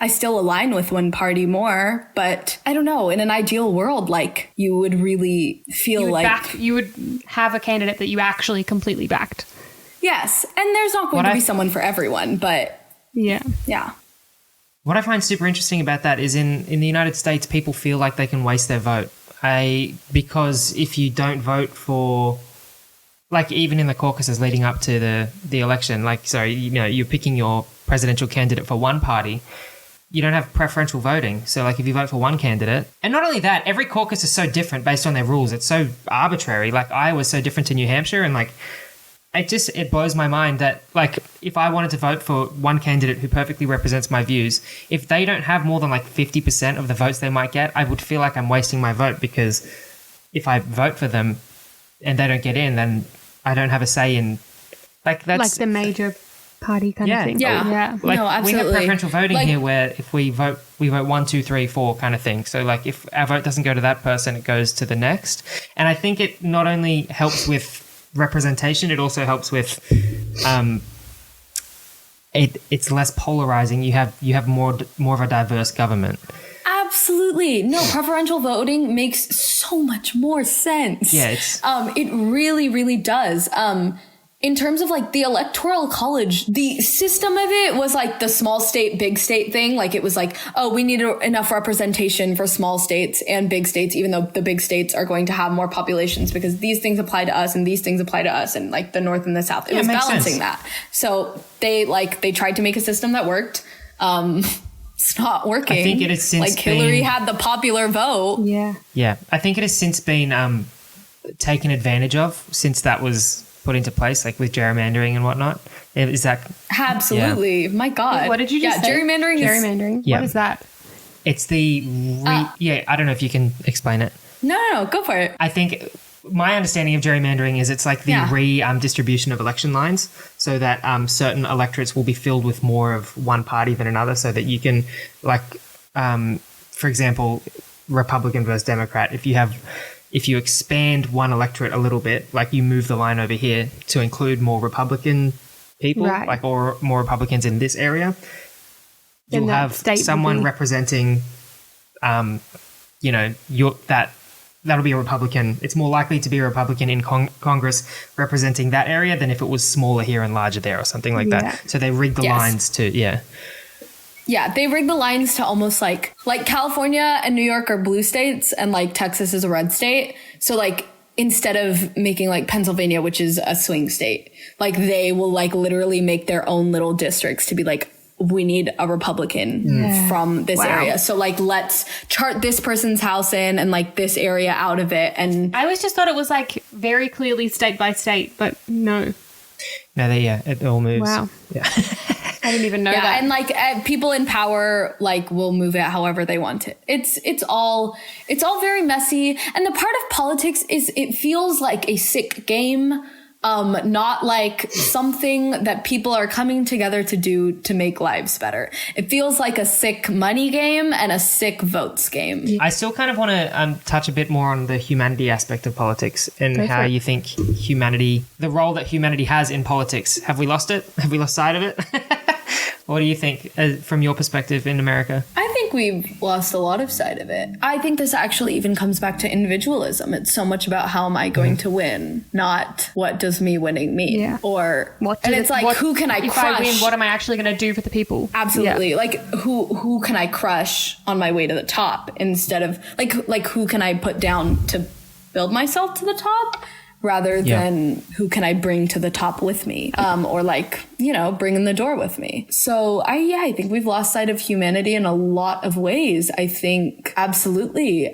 still align with one party more, but I don't know. In an ideal world, like you would really feel you would have a candidate that you actually completely backed. Yes. And there's not going to be someone for everyone, but yeah. What I find super interesting about that is in the United States, people feel like they can waste their vote. Because if you don't vote for, like even in the caucuses leading up to the election, you're picking your presidential candidate for one party, you don't have preferential voting. So like if you vote for one candidate, and not only that, every caucus is so different based on their rules. It's so arbitrary. Like Iowa's so different to New Hampshire, and like, it blows my mind that, like, if I wanted to vote for one candidate who perfectly represents my views, if they don't have more than, like, 50% of the votes they might get, I would feel like I'm wasting my vote, because if I vote for them and they don't get in, then I don't have a say in, like, that's... Like the major party kind of thing. Yeah. Like, no, absolutely. we have preferential voting here where if we vote 1, 2, 3, 4 kind of thing. So, like, if our vote doesn't go to that person, it goes to the next. And I think it not only helps with representation, it also helps with it's less polarizing. You have more of a diverse government. Absolutely. No, preferential voting makes so much more sense. Yeah, it's it really, really does. In terms of like the electoral college, the system of it was like the small state, big state thing. Like it was like, oh, we need enough representation for small states and big states, even though the big states are going to have more populations because these things apply to us and these things apply to us and like the North and the South. It was balancing that. So they tried to make a system that worked. It's not working. I think it has since like Hillary had the popular vote. Yeah. Yeah. I think it has since been taken advantage of since that was put into place, like with gerrymandering and whatnot. Is that absolutely? Yeah. My God, wait, what did you just say? Gerrymandering. Yeah. What is that? It's the I don't know if you can explain it. No, go for it. I think my understanding of gerrymandering is it's like the distribution of election lines, so that certain electorates will be filled with more of one party than another, so that you can, like, for example, Republican versus Democrat. If you expand one electorate a little bit, like you move the line over here to include more Republican people, right, like, or more Republicans in this area, you'll have someone representing, that'll be a Republican. It's more likely to be a Republican in Congress representing that area than if it was smaller here and larger there or something like that. So they rig the lines to, Yeah, they rig the lines to almost like California and New York are blue states and like Texas is a red state. So like instead of making like Pennsylvania, which is a swing state, like they will like literally make their own little districts to be like, we need a Republican from this area. So like, let's chart this person's house in and like this area out of it. And I always just thought it was like very clearly state by state, but no. No, it all moves. Wow. Yeah. I didn't even know that. And like people in power like will move it however they want it. It's all very messy. And the part of politics is it feels like a sick game, not like something that people are coming together to do to make lives better. It feels like a sick money game and a sick votes game. I still kind of want to touch a bit more on the humanity aspect of politics and how you think humanity, the role that humanity has in politics. Have we lost it? Have we lost sight of it? What do you think from your perspective in America? I think we've lost a lot of sight of it. I think this actually even comes back to individualism. It's so much about how am I going to win, not what does me winning mean. Yeah. Or who can I crush? If I win, what am I actually going to do for the people? Absolutely. Yeah. Like who can I crush on my way to the top instead of like who can I put down to build myself to the top? Rather than who can I bring to the top with me, or like, bring in the door with me. So I think we've lost sight of humanity in a lot of ways. I think absolutely.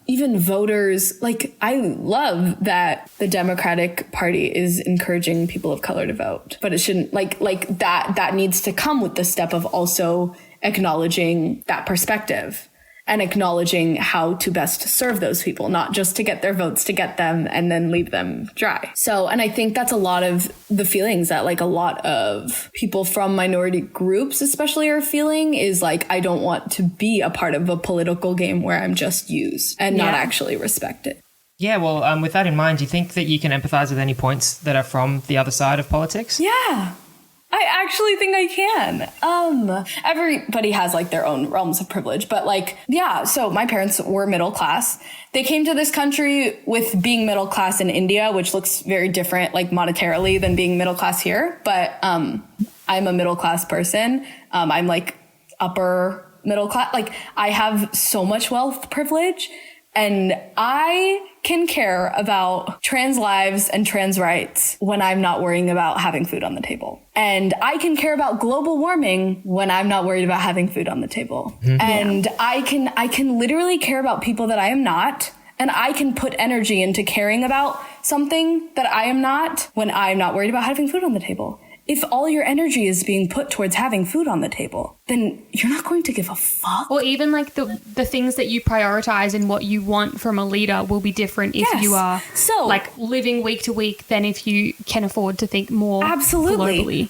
Even voters, like I love that the Democratic Party is encouraging people of color to vote, but it shouldn't like that needs to come with the step of also acknowledging that perspective. And acknowledging how to best serve those people, not just to get their votes to get them and then leave them dry. So, and I think that's a lot of the feelings that like a lot of people from minority groups especially are feeling is like, I don't want to be a part of a political game where I'm just used and not actually respected. Yeah, well, with that in mind, do you think that you can empathize with any points that are from the other side of politics? Yeah. I actually think I can. Everybody has like their own realms of privilege, but like, yeah. So my parents were middle class. They came to this country with being middle class in India, which looks very different, like monetarily than being middle class here. But, I'm a middle class person. I'm like upper middle class. Like I have so much wealth privilege and I can care about trans lives and trans rights when I'm not worrying about having food on the table. And I can care about global warming when I'm not worried about having food on the table. Mm-hmm. And I can literally care about people that I am not. And I can put energy into caring about something that I am not when I'm not worried about having food on the table. If all your energy is being put towards having food on the table, then you're not going to give a fuck. Or even like the things that you prioritize and what you want from a leader will be different if you are like living week to week than if you can afford to think more globally.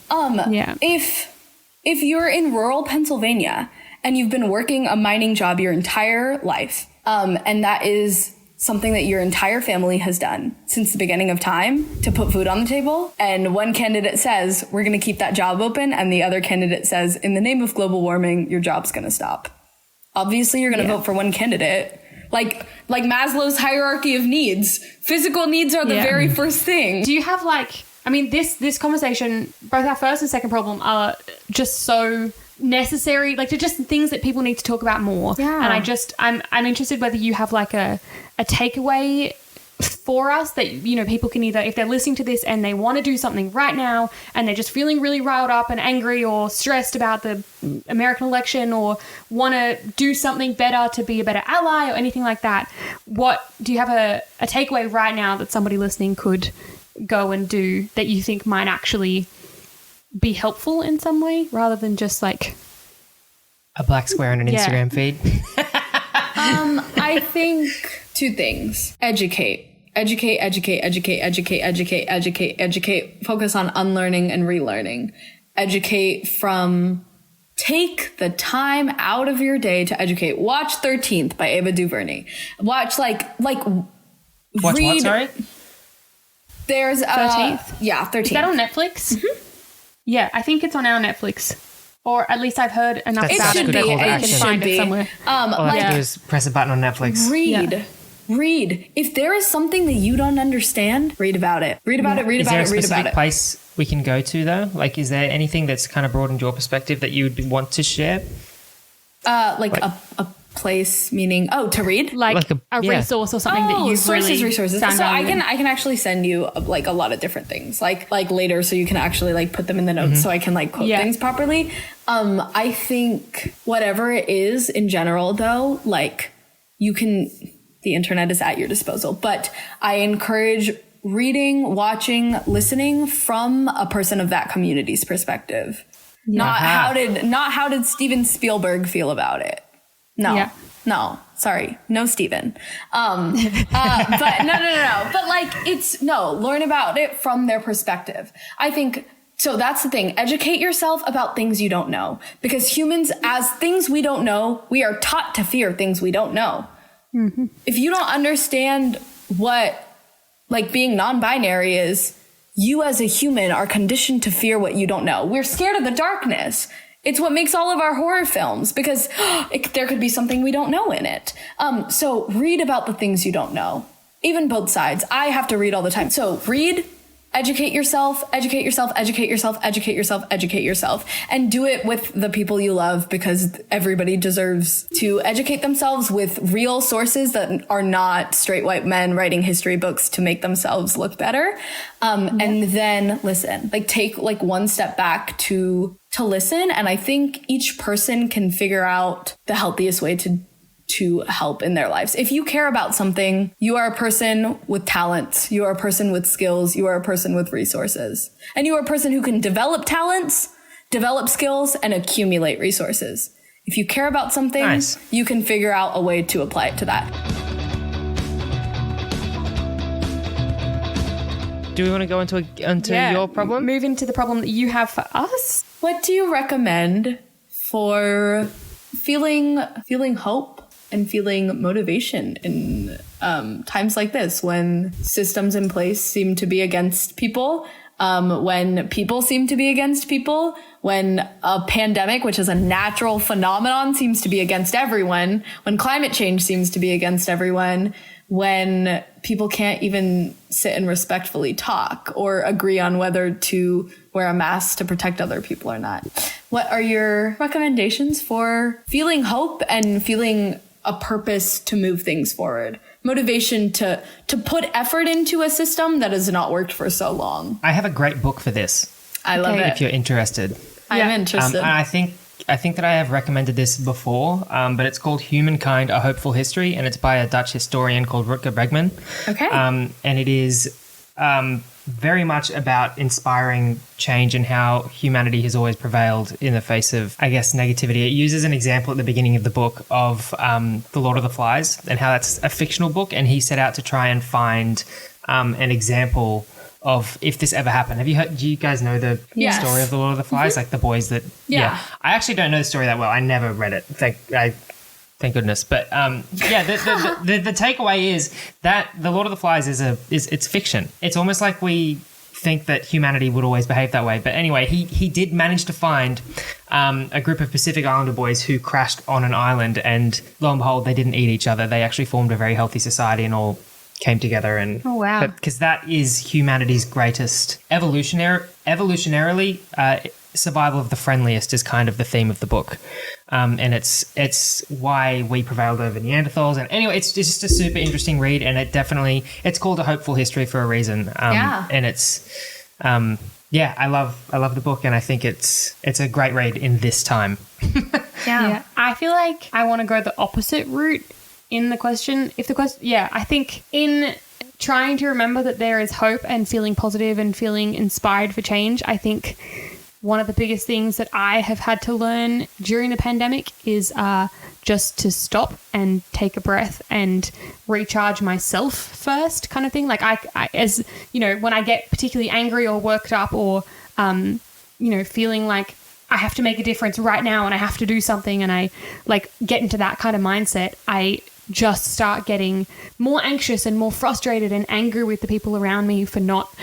If you're in rural Pennsylvania and you've been working a mining job your entire life, and that is something that your entire family has done since the beginning of time to put food on the table. And one candidate says, we're going to keep that job open. And the other candidate says, in the name of global warming, your job's going to stop. Obviously, you're going to vote for one candidate. Like Maslow's hierarchy of needs. Physical needs are the very first thing. Do you have this conversation, both our first and second problem are just so necessary, like they're just things that people need to talk about more. Yeah. And I'm interested whether you have like a takeaway for us that, people can either, if they're listening to this and they want to do something right now and they're just feeling really riled up and angry or stressed about the American election or want to do something better to be a better ally or anything like that, what do you have a takeaway right now that somebody listening could go and do that you think might actually be helpful in some way rather than just like a black square on an Instagram feed? I think two things. Educate. Focus on unlearning and relearning. Educate from take the time out of your day to educate. Watch 13th by Ava DuVernay. Watch Watch read. What, sorry? There's 13th. Yeah, 13th. Is that on Netflix? Mm-hmm. Yeah, I think it's on our Netflix. Or at least I've heard enough That's about it that I can find it somewhere. All I have to do is press a button on Netflix. Read. read. If there is something that you don't understand, read about it. Read about it, read about it, read about it. Is there a specific place we can go to though? Like, is there anything that's kind of broadened your perspective that you would want to share? Like a place, meaning to read, like a resource or something that you've resources. So I can actually send you like a lot of different things, like later, so you can actually like put them in the notes, so I can like quote things properly. I think whatever it is in general, though, like the internet is at your disposal, but I encourage reading, watching, listening from a person of that community's perspective. Not how did Steven Spielberg feel about it? No, sorry. No, Steven. But no. But like, learn about it from their perspective. I think, so that's the thing. Educate yourself about things you don't know, because humans, as things we don't know, we are taught to fear things we don't know. Mm-hmm. If you don't understand what like being non-binary is, you as a human are conditioned to fear what you don't know. We're scared of the darkness. It's what makes all of our horror films, because there could be something we don't know in it. So read about the things you don't know, even both sides. I have to read all the time. So read, educate yourself, and do it with the people you love, because everybody deserves to educate themselves with real sources that are not straight white men writing history books to make themselves look better. And then listen, like take like one step back to listen. And I think each person can figure out the healthiest way to help in their lives. If you care about something, you are a person with talents, you are a person with skills, you are a person with resources, and you are a person who can develop talents, develop skills, and accumulate resources. If you care about something, you can figure out a way to apply it to that. Do we want to go into your problem? Move into the problem that you have for us. What do you recommend for feeling hope and feeling motivation in times like this, when systems in place seem to be against people, when people seem to be against people, when a pandemic, which is a natural phenomenon, seems to be against everyone, when climate change seems to be against everyone, when people can't even sit and respectfully talk or agree on whether to wear a mask to protect other people or not. What are your recommendations for feeling hope and feeling a purpose to move things forward? Motivation to put effort into a system that has not worked for so long. I have a great book for this. I love it. If you're interested. I'm interested. I think that I have recommended this before, but it's called Humankind, A Hopeful History, and it's by a Dutch historian called Rutger Bregman. Okay. And it is very much about inspiring change and how humanity has always prevailed in the face of, I guess, negativity. It uses an example at the beginning of the book of The Lord of the Flies and how that's a fictional book, and he set out to try and find an example of if this ever happened. Do you guys know the story of The Lord of the Flies? Like the boys that... Yeah. I actually don't know the story that well. I never read it. Thank goodness. But the takeaway is that The Lord of the Flies it's fiction. It's almost like we think that humanity would always behave that way. But anyway, he did manage to find a group of Pacific Islander boys who crashed on an island, and lo and behold, they didn't eat each other. They actually formed a very healthy society and all came together. And because that is humanity's greatest evolutionarily survival of the friendliest is kind of the theme of the book, and it's why we prevailed over Neanderthals. And anyway, it's just a super interesting read, and it's called A Hopeful History for a reason. And it's I love the book, and I think it's a great read in this time. I feel like I want to go the opposite route in the question. I think in trying to remember that there is hope and feeling positive and feeling inspired for change, I think one of the biggest things that I have had to learn during the pandemic is just to stop and take a breath and recharge myself first, kind of thing. Like I as you know, when I get particularly angry or worked up or feeling like I have to make a difference right now and I have to do something, and I like get into that kind of mindset, I just start getting more anxious and more frustrated and angry with the people around me for not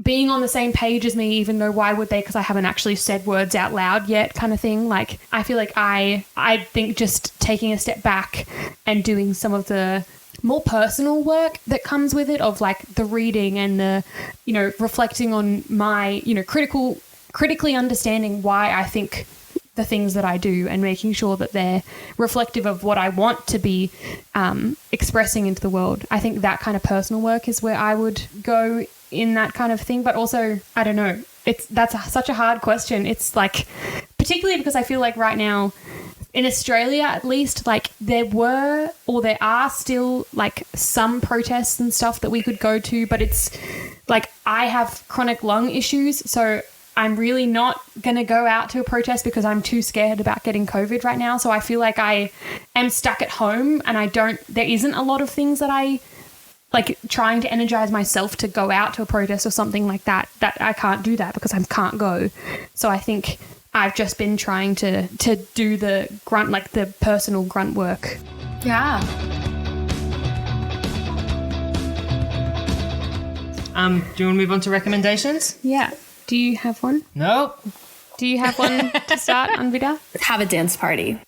being on the same page as me, even though why would they, because I haven't actually said words out loud yet, kind of thing. Like I feel like I think just taking a step back and doing some of the more personal work that comes with it, of like the reading and the, you know, reflecting on my, you know, critically understanding why I think the things that I do and making sure that they're reflective of what I want to be expressing into the world. I think that kind of personal work is where I would go in that kind of thing. But also, I don't know, such a hard question. It's like, particularly because I feel like right now in Australia, at least, like there are still like some protests and stuff that we could go to, but it's like I have chronic lung issues, so I'm really not going to go out to a protest because I'm too scared about getting COVID right now. So I feel like I am stuck at home, and there isn't a lot of things that I like trying to energize myself to go out to a protest or something like that I can't do that because I can't go. So I think I've just been trying to do the grunt, like the personal grunt work. Yeah. Do you want to move on to recommendations? Yeah. Do you have one? Nope. Do you have one to start, Anvita? Have a dance party.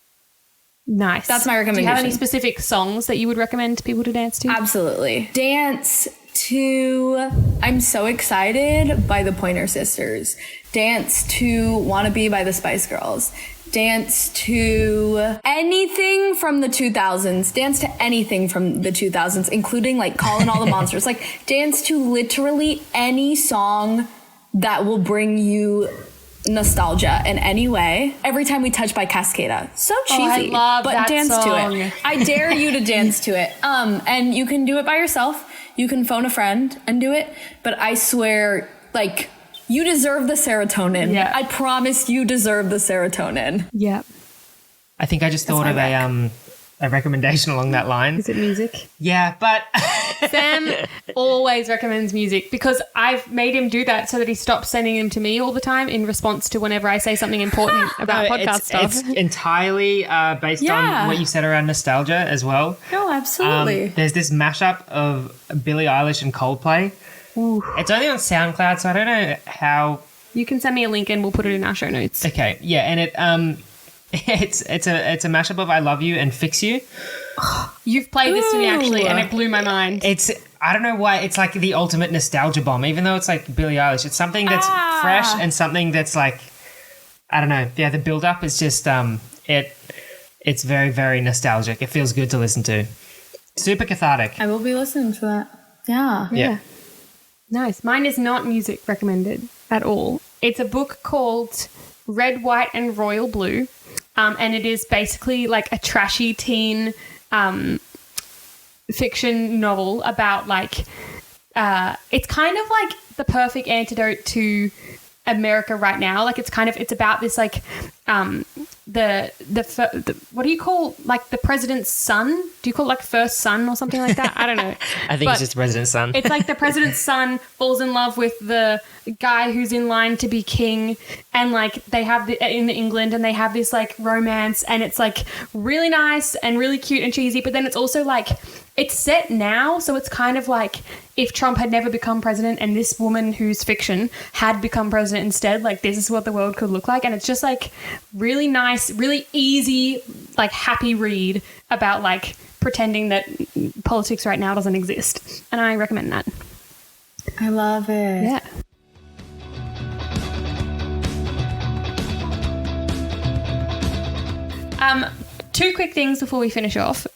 Nice. That's my recommendation. Do you have any specific songs that you would recommend people to dance to? Absolutely. Dance to I'm So Excited by the Pointer Sisters. Dance to Wanna Be by the Spice Girls. Dance to anything from the 2000s. Dance to anything from the 2000s, including like Callin' All the Monsters. Like dance to literally any song that will bring you nostalgia in any way. Every Time We Touch by Cascada. So cheesy. I love but that dance song. to it. I dare you to dance to it. And you can do it by yourself. You can phone a friend and do it. But I swear, like, you deserve the serotonin. Yeah. I promise you deserve the serotonin. Yeah. I think I just thought of a recommendation along that line. Is it music? Yeah, but Sam always recommends music because I've made him do that so that he stops sending them to me all the time in response to whenever I say something important about podcast stuff. It's entirely based on what you said around nostalgia as well. No, absolutely. There's this mashup of Billie Eilish and Coldplay. Ooh. It's only on SoundCloud, so I don't know how. You can send me a link and we'll put it in our show notes. Okay, yeah, and it's a mashup of I Love You and Fix You. You've played this to me actually, and it blew my mind. I don't know why it's like the ultimate nostalgia bomb, even though it's like Billie Eilish. It's something that's fresh and something that's like, I don't know. Yeah, the build up is just it's very, very nostalgic. It feels good to listen to. Super cathartic. I will be listening to that. Yeah. Nice. Mine is not music recommended at all. It's a book called Red, White and Royal Blue. And it is basically like a trashy teen fiction novel about like it's kind of like the perfect antidote to America right now. Like it's about this like the what do you call like the president's son? Do you call it like first son or something like that? I don't know. I think it's just the president's son. It's like the president's son falls in love with the guy who's in line to be king, and like they have in England, and they have this like romance, and it's like really nice and really cute and cheesy, but then it's also like it's set now, so it's kind of like if Trump had never become president and this woman who's fiction had become president instead, like this is what the world could look like. And it's just like really nice, really easy, like happy read about like pretending that politics right now doesn't exist. And I recommend that. I love it. Yeah. Two quick things before we finish off.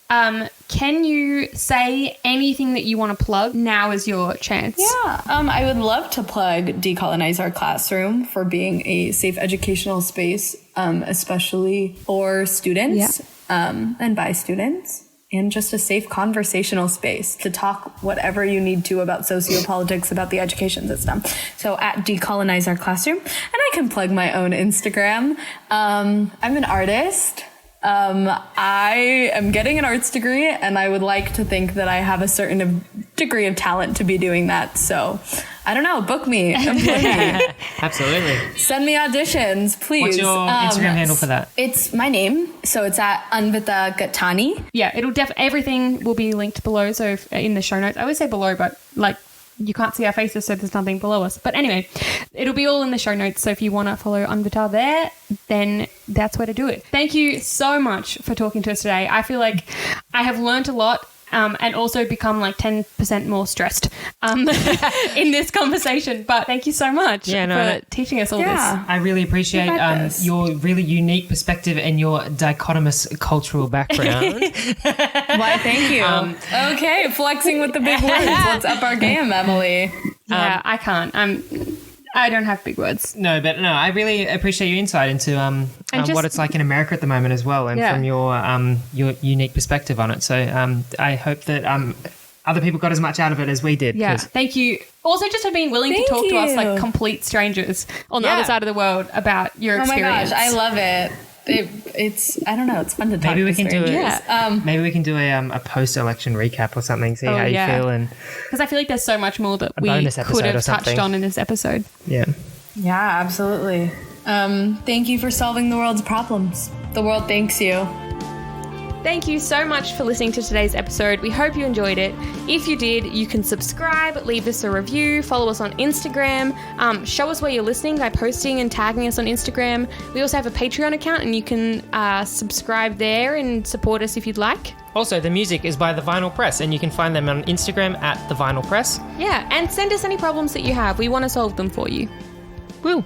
Can you say anything that you want to plug? Now is your chance. Yeah. I would love to plug Decolonize Our Classroom for being a safe educational space, especially for students and by students, and just a safe conversational space to talk whatever you need to about sociopolitics, about the education system. So at Decolonize Our Classroom. And I can plug my own Instagram. I'm an artist. I am getting an arts degree, and I would like to think that I have a certain degree of talent to be doing that. So, I don't know. Book me. Employ me. Absolutely. Send me auditions, please. What's your Instagram handle for that? It's my name. So it's at Anvita Gattani. Yeah, it'll everything will be linked below. So if, in the show notes, I always say below, but like you can't see our faces, so there's nothing below us. But anyway, it'll be all in the show notes. So if you want to follow Anvita there, then that's where to do it. Thank you so much for talking to us today. I feel like I have learned a lot. and also become like 10% more stressed in this conversation. But thank you so much for teaching us all this. I really appreciate your really unique perspective and your dichotomous cultural background. Why, thank you. Okay, flexing with the big words. Let's up our game, Emily. Yeah, I can't. I don't have big words. No, but I really appreciate your insight into what it's like in America at the moment as well, and from your unique perspective on it. So I hope that other people got as much out of it as we did. Yeah, thank you. Also, just for being willing to talk to us like complete strangers on the other side of the world about your experience. Oh my gosh, I love it. It's I don't know. It's fun to talk. Maybe we can do it. Yeah. Maybe we can do a post-election recap or something. See how you feel, and because I feel like there's so much more that we could have touched on in this episode. Yeah. Yeah, absolutely. Thank you for solving the world's problems. The world thanks you. Thank you so much for listening to today's episode. We hope you enjoyed it. If you did, you can subscribe, leave us a review, follow us on Instagram, show us where you're listening by posting and tagging us on Instagram. We also have a Patreon account and you can subscribe there and support us if you'd like. Also, the music is by The Vinyl Press and you can find them on Instagram at The Vinyl Press. Yeah, and send us any problems that you have. We want to solve them for you. Woo!